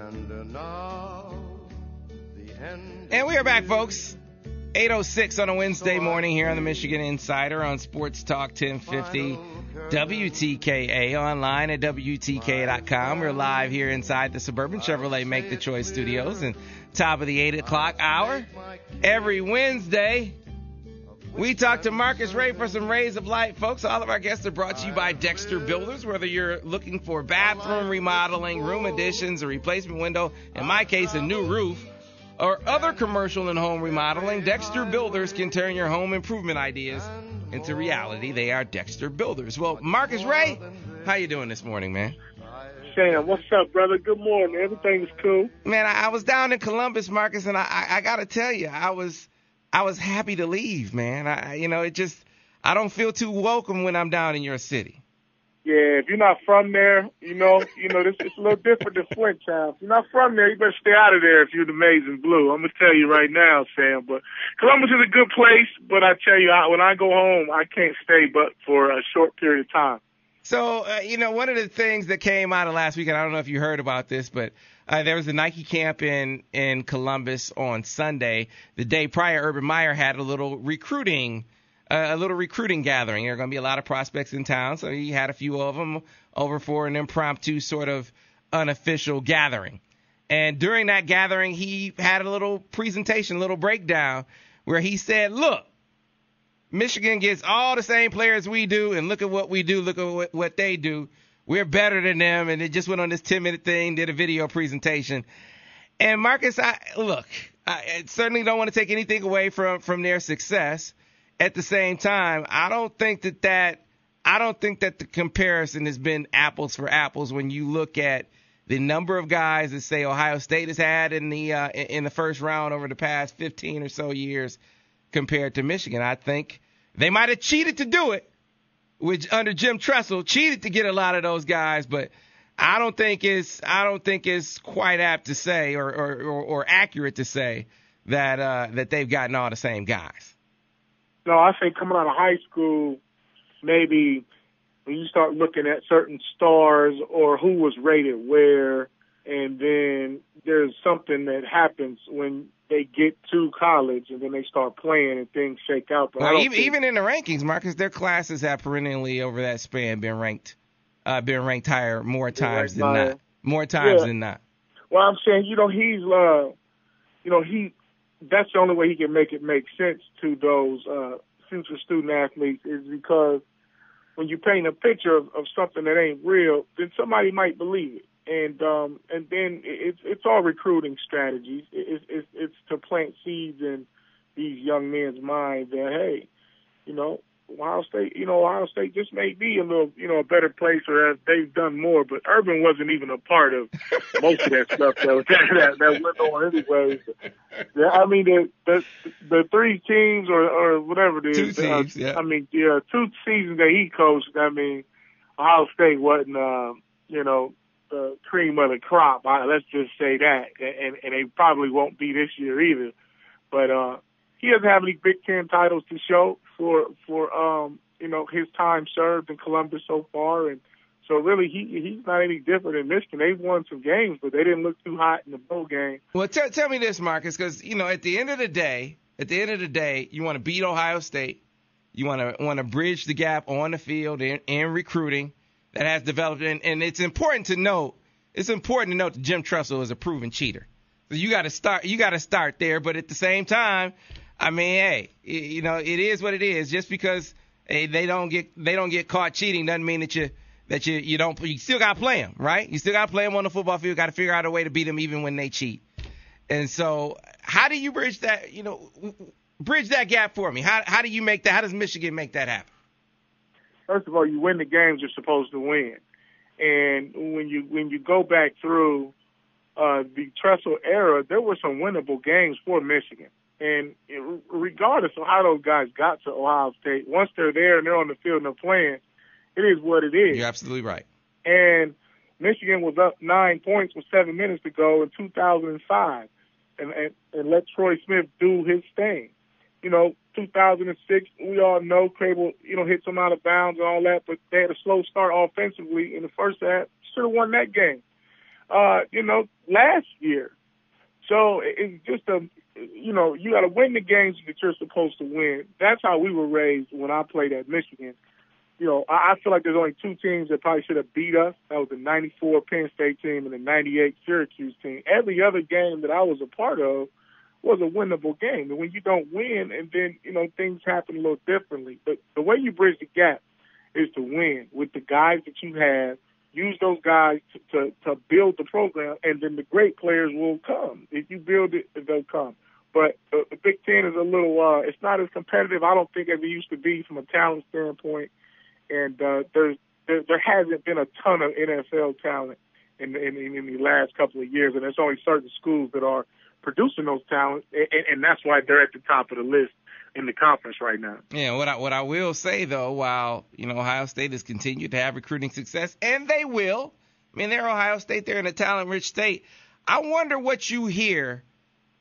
And we are back, folks. 8:06 on a Wednesday morning here on the Michigan Insider on Sports Talk 1050 WTKA, online at WTKA.com. We're live here inside the Suburban Chevrolet Make the Choice Studios and top of the 8 o'clock hour. Every Wednesday, we talk to Marcus Ray for some rays of light, folks. All of our guests are brought to you by Dexter Builders. Whether you're looking for bathroom remodeling, room additions, a replacement window, in my case, a new roof, or other commercial and home remodeling, Dexter Builders can turn your home improvement ideas into reality. They are Dexter Builders. Well, Marcus Ray, how you doing this morning, man? Sam, what's up, brother? Good morning. Everything's cool. Man, I was down in Columbus, Marcus, and I got to tell you, I was happy to leave, man. I don't feel too welcome when I'm down in your city. Yeah, if you're not from there, this it's a little different than Flint Town. If you're not from there, you better stay out of there if you're the Maize and Blue. I'm going to tell you right now, Sam. But Columbus is a good place, but I tell you, when I go home, I can't stay but for a short period of time. So, one of the things that came out of last week, and I don't know if you heard about this, but there was a Nike camp in Columbus on Sunday. The day prior, Urban Meyer had a little recruiting gathering. There are going to be a lot of prospects in town, so he had a few of them over for an impromptu sort of unofficial gathering. And during that gathering, he had a little presentation, a little breakdown, where he said, look, Michigan gets all the same players we do, and look at what we do, look at what they do. We're better than them, and it just went on this 10-minute thing, did a video presentation. And Marcus, I certainly don't want to take anything away from their success. At the same time, I don't think that the comparison has been apples for apples when you look at the number of guys that say Ohio State has had in the first round over the past 15 or so years compared to Michigan. I think they might have cheated to do it, which under Jim Tressel cheated to get a lot of those guys, but I don't think it's quite apt to say or accurate to say that they've gotten all the same guys. No, I think coming out of high school, maybe when you start looking at certain stars or who was rated where, and then there's something that happens when they get to college and then they start playing and things shake out. But even in the rankings, Marcus, their classes have perennially over that span been ranked higher more times than not. More times than not. Well, I'm saying, that's the only way he can make it make sense to those future student athletes is because when you paint a picture of something that ain't real, then somebody might believe it. And then it's all recruiting strategies. It's to plant seeds in these young men's minds that, hey, Ohio State just may be a little, a better place, or they've done more. But Urban wasn't even a part of most of that stuff that went on anyway. I mean, the three teams or whatever it is. 2 teams, yeah. 2 seasons that he coached. I mean, Ohio State wasn't, the cream of the crop. Let's just say that, and they probably won't be this year either. But he doesn't have any Big Ten titles to show for his time served in Columbus so far, and so really he's not any different than Michigan. They've won some games, but they didn't look too hot in the bowl game. Well, tell me this, Marcus, because at the end of the day, you want to beat Ohio State, you want to bridge the gap on the field in recruiting that has developed, and it's important to note that Jim Tressel is a proven cheater. So you got to start there, but at the same time, I mean, hey, it is what it is. Just because they don't get caught cheating doesn't mean that you still got to play them, right? You still got to play them on the football field. Got to figure out a way to beat them even when they cheat. And so, how do you bridge that? Bridge that gap for me. How do you make that? How does Michigan make that happen? First of all, you win the games you're supposed to win, and when you go back through the Tressel era, there were some winnable games for Michigan. And regardless of how those guys got to Ohio State, once they're there and they're on the field and they're playing, it is what it is. You're absolutely right. And Michigan was up 9 points with 7 minutes to go in 2005 and let Troy Smith do his thing. 2006, we all know Crable, hit some out of bounds and all that, but they had a slow start offensively in the first half. Should have won that game. last year. So it's just you got to win the games that you're supposed to win. That's how we were raised when I played at Michigan. I feel like there's only two teams that probably should have beat us. That was the 94 Penn State team and the 98 Syracuse team. Every other game that I was a part of was a winnable game. And when you don't win, and then, things happen a little differently. But the way you bridge the gap is to win with the guys that you have. Use those guys to build the program, and then the great players will come. If you build it, they'll come. But the Big Ten is a little it's not as competitive, I don't think, as it used to be from a talent standpoint. And there hasn't been a ton of NFL talent in the last couple of years, and there's only certain schools that are producing those talents, and that's why they're at the top of the list in the conference right now. Yeah, what I will say, though, while Ohio State has continued to have recruiting success, and they will, they're Ohio State, they're in a talent-rich state. I wonder what you hear.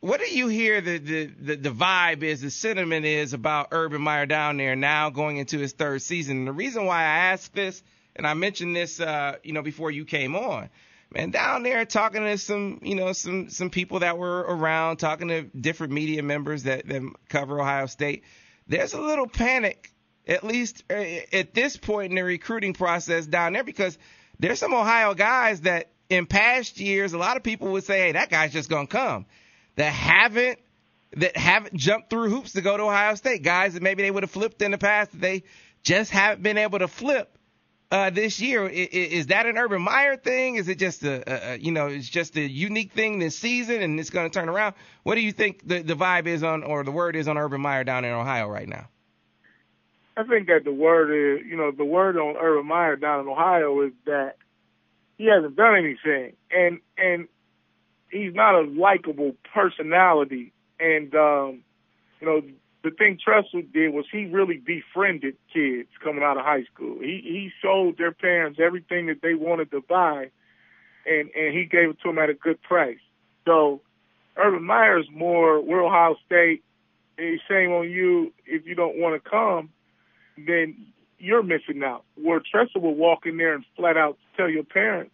What do you hear the vibe is, the sentiment is about Urban Meyer down there now going into his third season? And the reason why I asked this, and I mentioned this, before you came on, man, down there talking to some people that were around, talking to different media members that cover Ohio State, there's a little panic, at least at this point in the recruiting process down there, because there's some Ohio guys that in past years, a lot of people would say, hey, that guy's just going to come. That haven't jumped through hoops to go to Ohio State. Guys that maybe they would have flipped in the past, that they just haven't been able to flip this year. Is that an Urban Meyer thing? Is it just it's just a unique thing this season and it's going to turn around? What do you think the vibe is on, or the word is on Urban Meyer down in Ohio right now? I think that the word on Urban Meyer down in Ohio is that he hasn't done anything, and he's not a likable personality. And, the thing Tressel did was he really befriended kids coming out of high school. He sold their parents everything that they wanted to buy, and he gave it to them at a good price. So Urban Meyer's more, we're Ohio State, and shame on you if you don't want to come, then you're missing out. Where Tressel will walk in there and flat out tell your parents,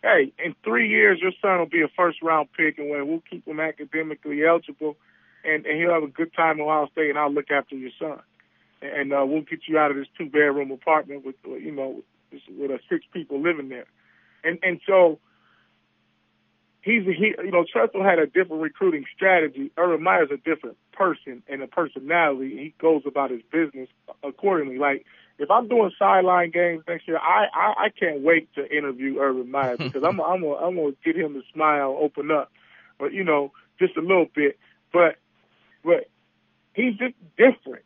hey, in 3 years, your son will be a first-round pick, and we'll keep him academically eligible, and he'll have a good time in Ohio State, and I'll look after your son. And we'll get you out of this two-bedroom apartment with 6 people living there. And so Tressel had a different recruiting strategy. Urban Meyer's a different person and a personality. He goes about his business accordingly. Like, if I'm doing sideline games next year, I can't wait to interview Urban Meyer, because I'm gonna get him to smile, open up, but just a little bit. But he's just different.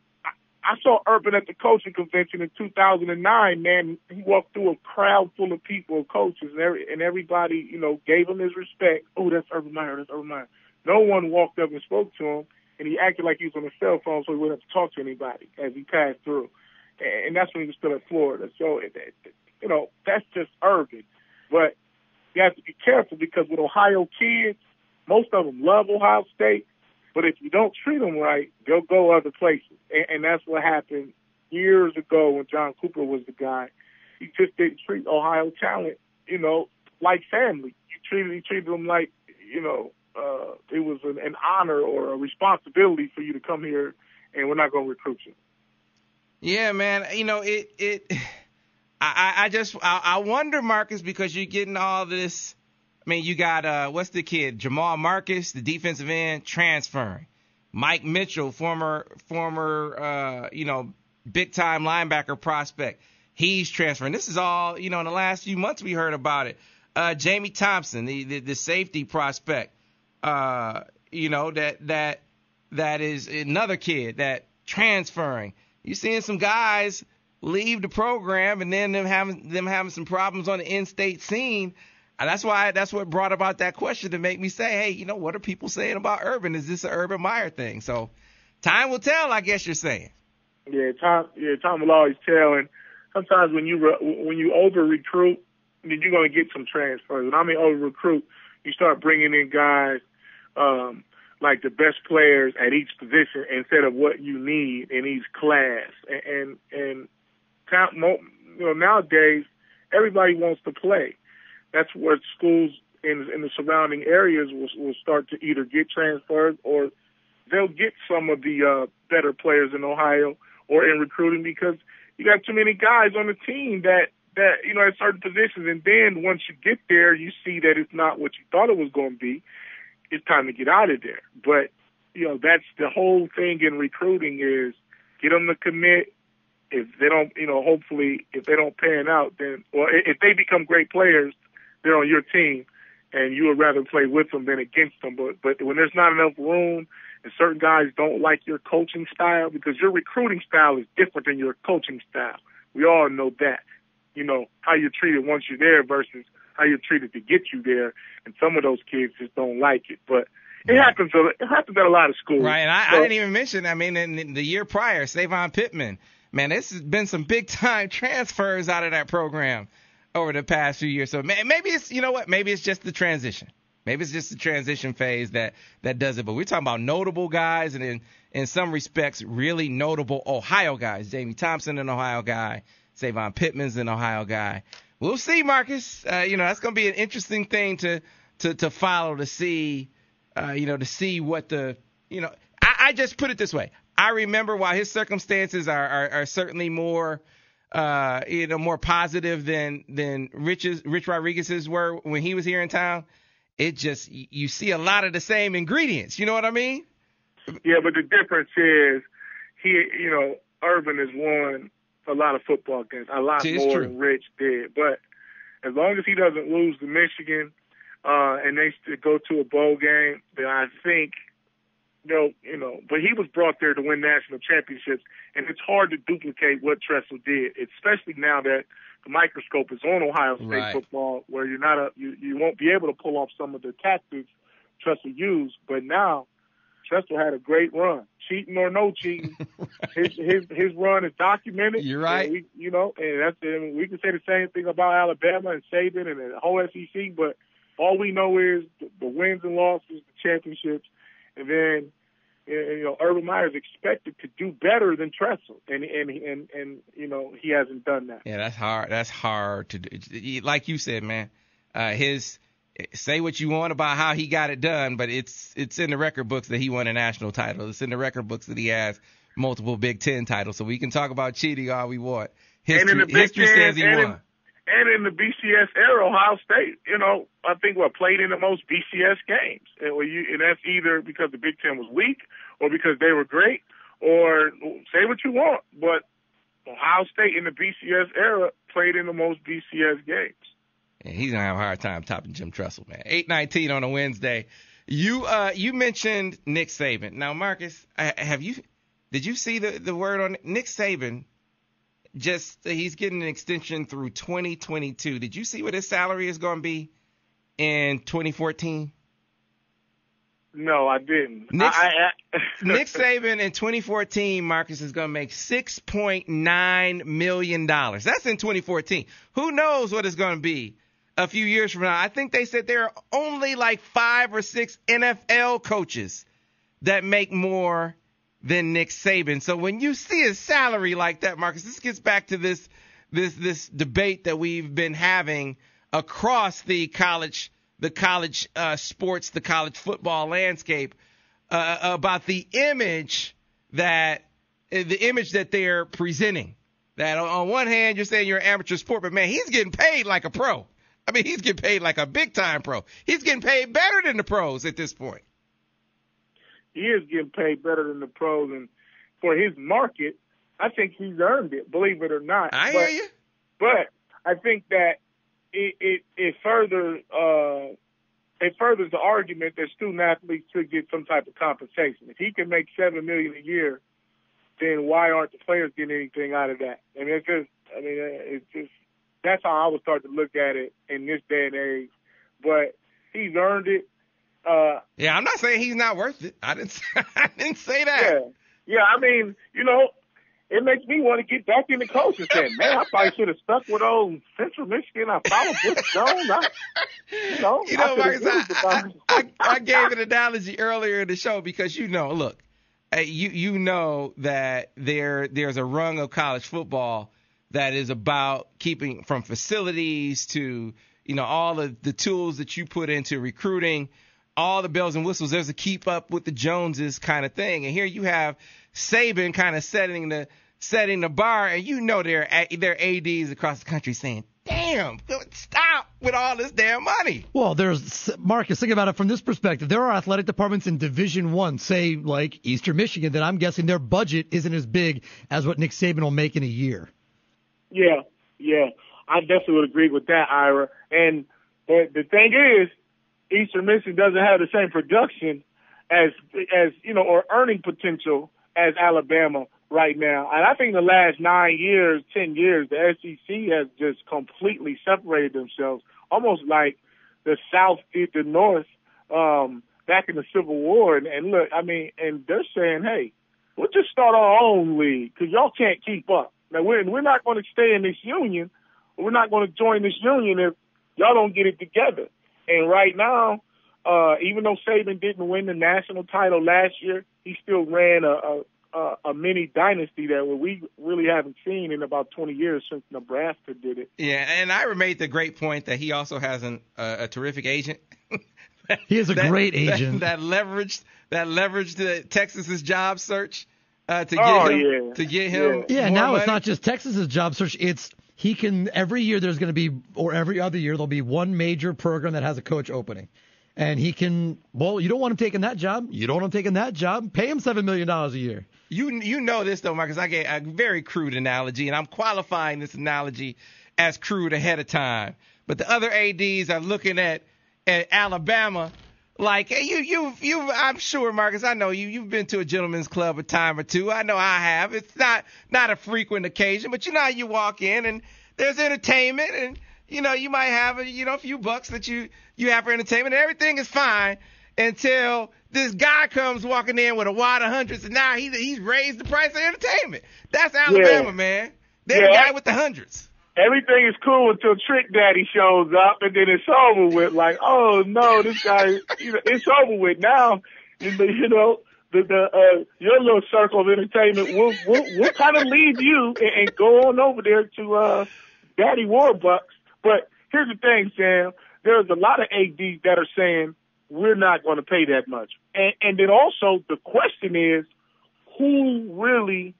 I saw Urban at the coaching convention in 2009. Man, he walked through a crowd full of people, coaches, and everybody gave him his respect. Oh, that's Urban Meyer. That's Urban Meyer. No one walked up and spoke to him, and he acted like he was on a cell phone, so he wouldn't have to talk to anybody as he passed through. And that's when he was still at Florida. So, that's just Urban. But you have to be careful, because with Ohio kids, most of them love Ohio State. But if you don't treat them right, they'll go other places. And that's what happened years ago when John Cooper was the guy. He just didn't treat Ohio talent, like family. He treated them like, it was an honor or a responsibility for you to come here, and we're not going to recruit you. Yeah, man. I wonder, Marcus, because you're getting all this. You got what's the kid, Jamal Marcus, the defensive end, transferring. Mike Mitchell, former big time linebacker prospect, he's transferring. This is all in the last few months we heard about it. Jamie Thompson, the safety prospect, that is another kid that transferring. You're seeing some guys leave the program, and then them having some problems on the in-state scene. And that's what brought about that question to make me say, hey, what are people saying about Urban? Is this an Urban Meyer thing? So time will tell, I guess you're saying. Yeah, time will always tell. And sometimes when you over recruit, then you're going to get some transfers. When I mean over recruit, you start bringing in guys like the best players at each position instead of what you need in each class. And nowadays everybody wants to play. That's what schools in the surrounding areas will start to either get transfers or they'll get some of the better players in Ohio or in recruiting because you got too many guys on the team that at certain positions. And then once you get there, you see that it's not what you thought it was going to be. It's time to get out of there. But, that's the whole thing in recruiting is get them to commit. If they don't, hopefully if they don't pan out, then, or if they become great players, they're on your team and you would rather play with them than against them. But when there's not enough room and certain guys don't like your coaching style because your recruiting style is different than your coaching style. We all know that. How you're treated once you're there versus how you're treated to get you there. And some of those kids just don't like it. But it happens at a lot of schools. Right, and I didn't even mention, in the year prior, Savon Pittman, man, this has been some big-time transfers out of that program over the past few years. So maybe it's, maybe it's just the transition. Maybe it's just the transition phase that does it. But we're talking about notable guys and in some respects really notable Ohio guys. Jamie Thompson, an Ohio guy. Savon Pittman's an Ohio guy. We'll see, Marcus. That's going to be an interesting thing to follow, to see, to see what I just put it this way. I remember while his circumstances are certainly more, more positive than Rich Rodriguez's were when he was here in town. It just, you see a lot of the same ingredients. You know what I mean? Yeah, but the difference is Urban has won a lot of football games, a lot more than Rich did. But as long as he doesn't lose to Michigan and they still go to a bowl game, then I think but he was brought there to win national championships, and it's hard to duplicate what Tressel did, especially now that the microscope is on Ohio State football, where you won't be able to pull off some of the tactics Tressel used. But now Tressel had a great run, cheating or no cheating. his run is documented. You're right. And and that's it. We can say the same thing about Alabama and Saban and the whole SEC, but all we know is the wins and losses, the championships, and then Urban Meyer is expected to do better than Tressel, and he hasn't done that. Yeah, that's hard. That's hard to do. Like you said, man, say what you want about how he got it done, but it's in the record books that he won a national title. It's in the record books that he has multiple Big Ten titles. So we can talk about cheating all we want. History says he won. And in the BCS era, Ohio State, I think played in the most BCS games. And that's either because the Big Ten was weak or because they were great, or say what you want. But Ohio State in the BCS era played in the most BCS games. And he's going to have a hard time topping Jim Tressel, man. 8:19 on a Wednesday. You mentioned Nick Saban. Now, Marcus, did you see the word on Nick Saban? He's getting an extension through 2022. Did you see what his salary is going to be in 2014? No, I didn't. Nick Saban in 2014, Marcus, is going to make $6.9 million. That's in 2014. Who knows what it's going to be a few years from now? I think they said there are only like 5 or 6 NFL coaches that make more than Nick Saban. So when you see a salary like that, Marcus, this gets back to this debate that we've been having across the college sports, the college football landscape about the image that they're presenting. That on one hand, you're saying you're an amateur sport, but man, he's getting paid like a pro. I mean, he's getting paid like a big time pro. He's getting paid better than the pros at this point. He is getting paid better than the pros, and for his market, I think he's earned it, believe it or not. I hear you. But I think that it furthers the argument that student athletes should get some type of compensation. If he can make $7 million a year, then why aren't the players getting anything out of that? It's just that's how I would start to look at it in this day and age. But he's earned it. I'm not saying he's not worth it. I didn't say that. Yeah. It makes me want to get back in the coaching thing. Man, I probably should have stuck with old Central Michigan. I followed Butch Jones. Marcus, I gave an analogy earlier in the show because look, you know that there's a rung of college football that is about keeping from facilities to all of the tools that you put into recruiting, all the bells and whistles. There's a keep up with the Joneses kind of thing. And here you have Saban kind of setting the bar, and their ADs across the country saying, damn, stop with all this damn money. Well, there's Marcus, think about it from this perspective. There are athletic departments in Division I, say like Eastern Michigan, that I'm guessing their budget isn't as big as what Nick Saban will make in a year. Yeah, I definitely would agree with that, Ira. And the thing is, Eastern Michigan doesn't have the same production as or earning potential as Alabama right now. And I think the last 9 years, 10 years, the SEC has just completely separated themselves, almost like the South did the North back in the Civil War. And look, and they're saying, hey, we'll just start our own league because y'all can't keep up. Now, we're not going to stay in this union. We're not going to join this union if y'all don't get it together. And right now, even though Saban didn't win the national title last year, he still ran a mini dynasty that we really haven't seen in about 20 years since Nebraska did it. Yeah, and Ira made the great point that he also has a terrific agent. He is a great agent that leveraged Texas's job search to get him. Yeah, now money. It's not just Texas's job search. It's he can every year there's going to be, or every other year there'll be one major program that has a coach opening. And he can, you don't want him taking that job. You don't want him taking that job. Pay him $7 million a year. You know this, though, Marcus. I gave a very crude analogy, and I'm qualifying this analogy as crude ahead of time. But the other ADs are looking at Alabama like, hey, I'm sure, Marcus, I know you've been to a gentleman's club a time or two. I know I have. It's not a frequent occasion, but how you walk in and there's entertainment and, you might have a few bucks that you have for entertainment, and everything is fine until this guy comes walking in with a wad of hundreds, and now he's raised the price of entertainment. That's Alabama, man. They're the guy with the hundreds. Everything is cool until Trick Daddy shows up, and then it's over with. Like, oh no, this guy, it's over with now. Your little circle of entertainment, we'll kind of leave you and go on over there to Daddy Warbucks. But here's the thing, Sam. There's a lot of ADs that are saying we're not going to pay that much. And then also the question is, who really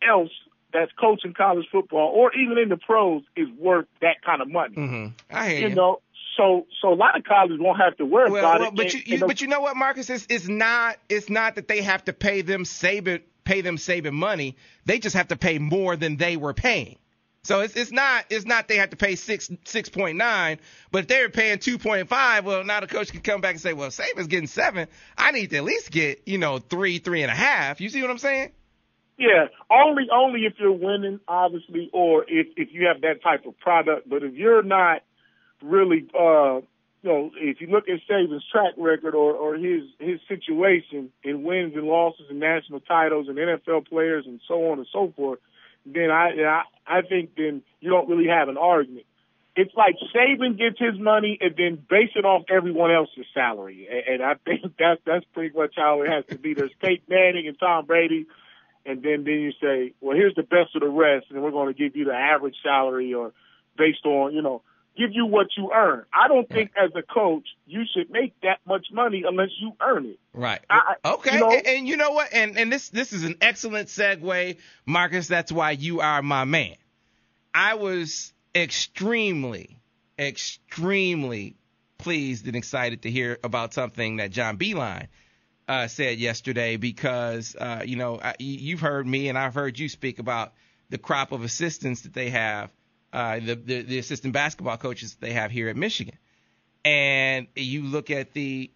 else that's coaching college football or even in the pros is worth that kind of money? Mm-hmm. I hear you. So a lot of colleges won't have to worry about it. But you know what, Marcus? It's not that they have to pay them Saban money. They just have to pay more than they were paying. So it's not they have to pay 6.9, but if they're paying 2.5, well, now the coach can come back and say, well, Saban's getting 7. I need to at least get 3.5. You see what I'm saying? Yeah, only if you're winning, obviously, or if you have that type of product. But if you're not really, if you look at Saban's track record or his situation in wins and losses and national titles and NFL players and so on and so forth, then I think then you don't really have an argument. It's like Saban gets his money and then base it off everyone else's salary. And I think that's pretty much how it has to be. There's Peyton Manning and Tom Brady, and then you say, well, here's the best of the rest, and we're going to give you the average salary or based on, give you what you earn. I don't think as a coach you should make that much money unless you earn it. Right. Okay. And you know what? And this is an excellent segue, Marcus. That's why you are my man. I was extremely pleased and excited to hear about something that John Beilein said yesterday because, you've heard me and I've heard you speak about the crop of assistants that they have. The assistant basketball coaches they have here at Michigan, and you look at the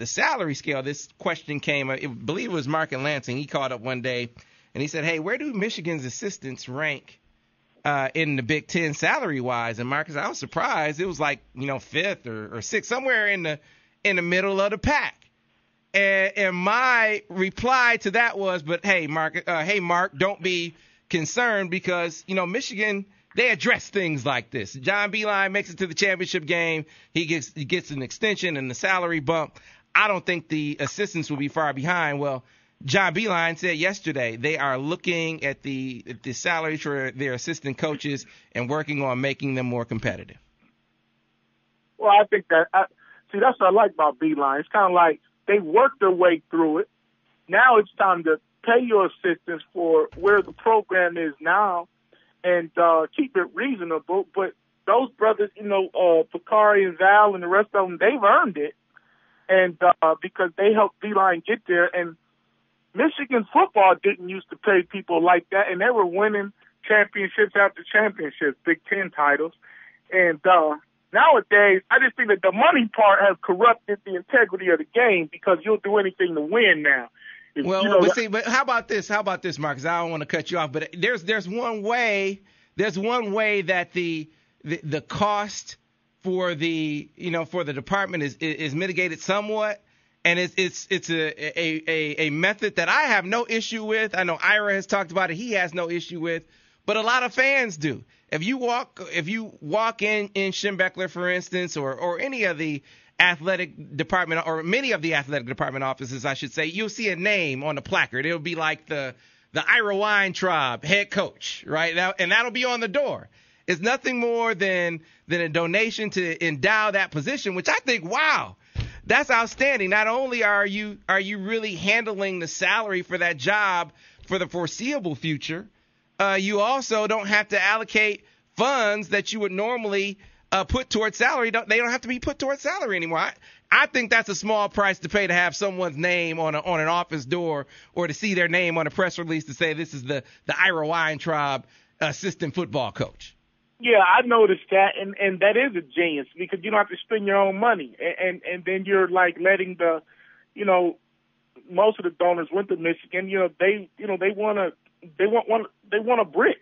salary scale. This question came, I believe it was Mark and Lansing. He called up one day and he said, "Hey, where do Michigan's assistants rank in the Big Ten salary wise?" And Marcus, I was surprised. It was like 5th or 6th, somewhere in the middle of the pack. And my reply to that was, "But hey, Mark, don't be concerned because Michigan." They address things like this. John Beilein makes it to the championship game. He gets an extension and the salary bump. I don't think the assistants will be far behind. Well, John Beilein said yesterday they are looking at the salaries for their assistant coaches and working on making them more competitive. Well, I think that's what I like about Beeline. It's kind of like they worked their way through it. Now it's time to pay your assistants for where the program is now and keep it reasonable. But those brothers, Bakari and Val and the rest of them, they've earned it. And because they helped Beeline get there. And Michigan football didn't used to pay people like that, and they were winning championships after championships, Big Ten titles. And nowadays, I just think that the money part has corrupted the integrity of the game because you'll do anything to win now. But how about this? How about this, Marcus? I don't want to cut you off, but there's one way that the cost for the department is mitigated somewhat, and it's a method that I have no issue with. I know Ira has talked about it; he has no issue with, but a lot of fans do. If you walk in Schembechler, for instance, or any of the athletic department, or many of the athletic department offices, I should say, you'll see a name on the placard. It'll be like the Ira Weintraub head coach, right? Now, and that'll be on the door. It's nothing more than a donation to endow that position, which I think, wow, that's outstanding. Not only are you really handling the salary for that job for the foreseeable future, you also don't have to allocate funds that you would normally put towards salary. They don't have to be put towards salary anymore. I think that's a small price to pay to have someone's name on an office door, or to see their name on a press release to say this is the Ira Weintraub assistant football coach. Yeah, I noticed that, and that is a genius because you don't have to spend your own money, and then you're like letting most of the donors went to Michigan. They want a brick.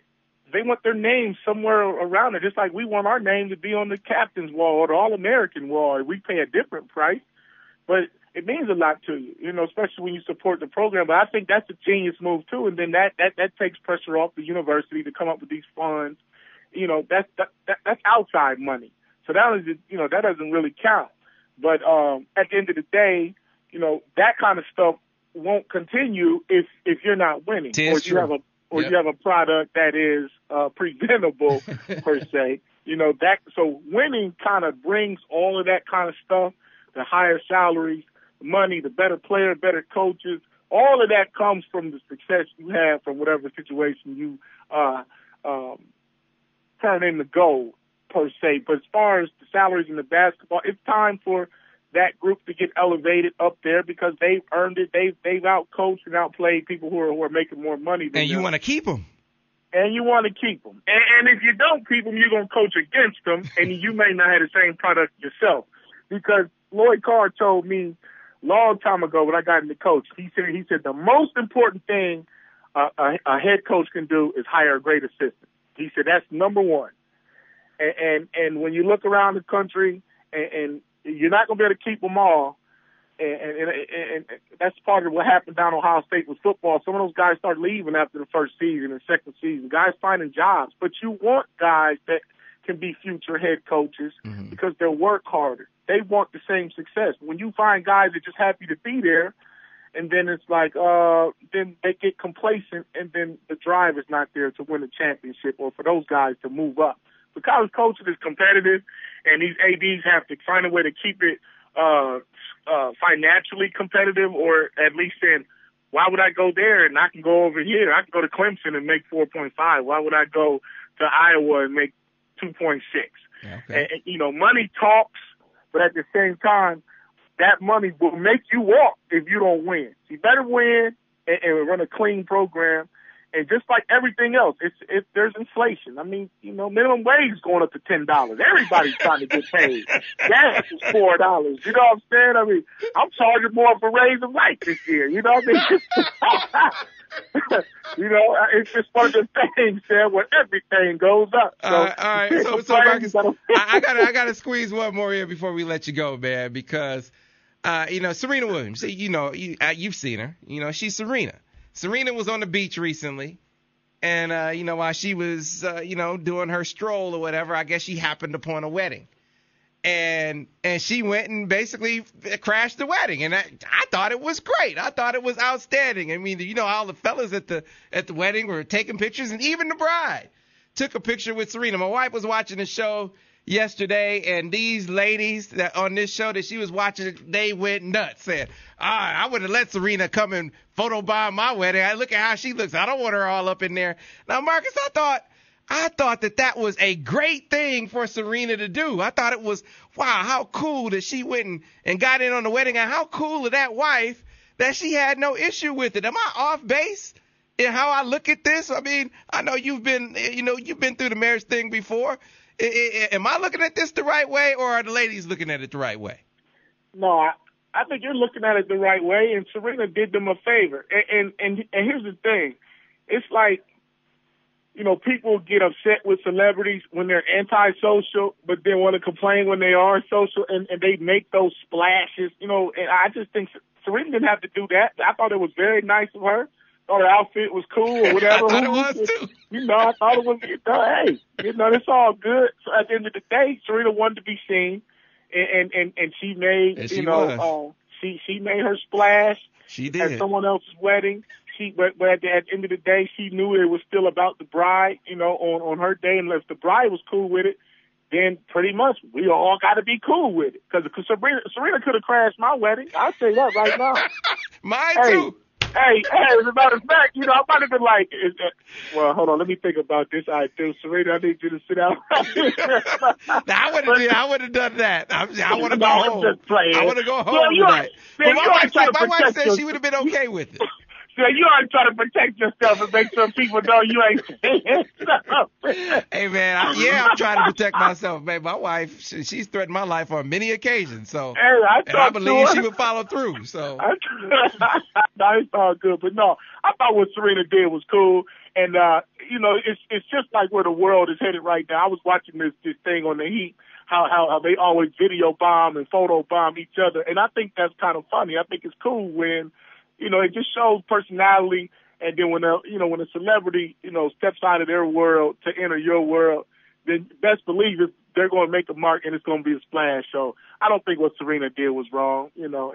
They want their name somewhere around it, just like we want our name to be on the captain's wall or the All-American wall. We pay a different price, but it means a lot to you, especially when you support the program. But I think that's a genius move too, and then that takes pressure off the university to come up with these funds. That's outside money. So that doesn't really count. But at the end of the day, that kind of stuff won't continue if you're not winning, or you have a product that is presentable per se. So winning kind of brings all of that kind of stuff, the higher salaries, the money, the better player, better coaches. All of that comes from the success you have from whatever situation you turn into gold, per se. But as far as the salaries in the basketball, it's time for that group to get elevated up there because they've earned it. They've outcoached and outplayed people who are making more money than them. And you want to keep them. And you want to keep them. And if you don't keep them, you're going to coach against them, and you may not have the same product yourself. Because Lloyd Carr told me a long time ago when I got into coach, he said the most important thing a head coach can do is hire a great assistant. He said that's number one. And when you look around the country, and you're not going to be able to keep them all, and that's part of what happened down Ohio State with football. Some of those guys start leaving after the first season and second season. Guys finding jobs. But you want guys that can be future head coaches because they'll work harder. They want the same success. When you find guys that are just happy to be there, and then it's like, then they get complacent, and then the drive is not there to win a championship or for those guys to move up. The college coaching is competitive, and these ADs have to find a way to keep it financially competitive, or at least saying, why would I go there and I can go over here? I can go to Clemson and make 4.5. Why would I go to Iowa and make 2.6? Okay. And money talks, but at the same time, that money will make you walk if you don't win. So you better win and run a clean program. And just like everything else, there's inflation. I mean, minimum wage is going up to $10. Everybody's trying to get paid. Gas is $4. You know what I'm saying? I mean, I'm charging more for raise of light this year. You know what I mean? It's just one of the things there where everything goes up. So, all right. So Marcus, I gotta squeeze one more in before we let you go, man, because Serena Williams. You've seen her. She's Serena. Serena was on the beach recently, and, while she was, doing her stroll or whatever, I guess she happened upon a wedding. And she went and basically crashed the wedding. And I thought it was great. I thought it was outstanding. I mean, all the fellas at the wedding were taking pictures, and even the bride took a picture with Serena. My wife was watching the show yesterday, and these ladies that on this show that she was watching, they went nuts. Said, I would have let Serena come and photobomb my wedding. Look at how she looks. I don't want her all up in there. Now, Marcus, I thought that was a great thing for Serena to do. I thought it was, wow, how cool that she went and got in on the wedding, and how cool of that wife that she had no issue with it. Am I off base in how I look at this? I mean, I know you've been through the marriage thing before. Am I looking at this the right way, or are the ladies looking at it the right way? No, I think you're looking at it the right way, and Serena did them a favor. And here's the thing. It's like, people get upset with celebrities when they're antisocial, but then want to complain when they are social, and they make those splashes, and I just think Serena didn't have to do that. I thought it was very nice of her. Thought her outfit was cool or whatever. I thought it was too. I thought it was, hey, it's all good. So at the end of the day, Serena wanted to be seen, and she made, she made her splash. She did. At someone else's wedding. But at the end of the day, she knew it was still about the bride, on her day. And if the bride was cool with it, then pretty much we all got to be cool with it. Because Serena could have crashed my wedding. I'll say that right now. Mine too. Hey, as a matter of fact, I might have been like, well, hold on, let me think about this. I do, Serena, I need you to sit down. I would have done that. I want to go home. I want to go home tonight. But my wife said she would have been okay with it. So you always try to protect yourself and make sure people know you ain't saying stuff. Hey, man, I'm trying to protect myself, man. My wife, she's threatened my life on many occasions, so I believe she would follow through. So no, it's all good. But no, I thought what Serena did was cool. And, it's just like where the world is headed right now. I was watching this thing on the Heat, how they always video bomb and photo bomb each other. And I think that's kind of funny. I think it's cool when, it just shows personality. And then when a celebrity, steps out of their world to enter your world, then best believe they're going to make a mark and it's going to be a splash. So I don't think what Serena did was wrong, and I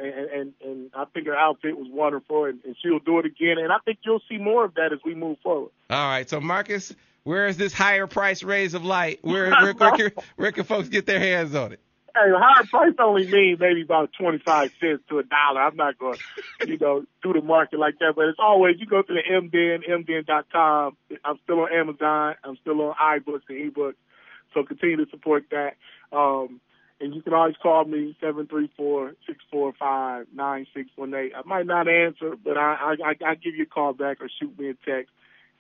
think her outfit was wonderful, and she'll do it again. And I think you'll see more of that as we move forward. All right. So Marcus, where is this higher price rays of light? Where can folks get their hands on it? Hey, higher price only means maybe about 25 cents to $1. I'm not going to, do the market like that. But it's always, you go to the mden.com. I'm still on Amazon. I'm still on iBooks and eBooks. So continue to support that. And you can always call me, 734-645-9618. I might not answer, but I give you a call back or shoot me a text.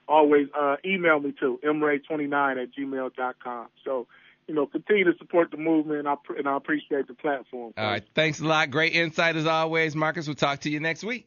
Always email me too, mray29@gmail.com. So, continue to support the movement, and I appreciate the platform. All right. Thanks a lot. Great insight as always, Marcus. We'll talk to you next week.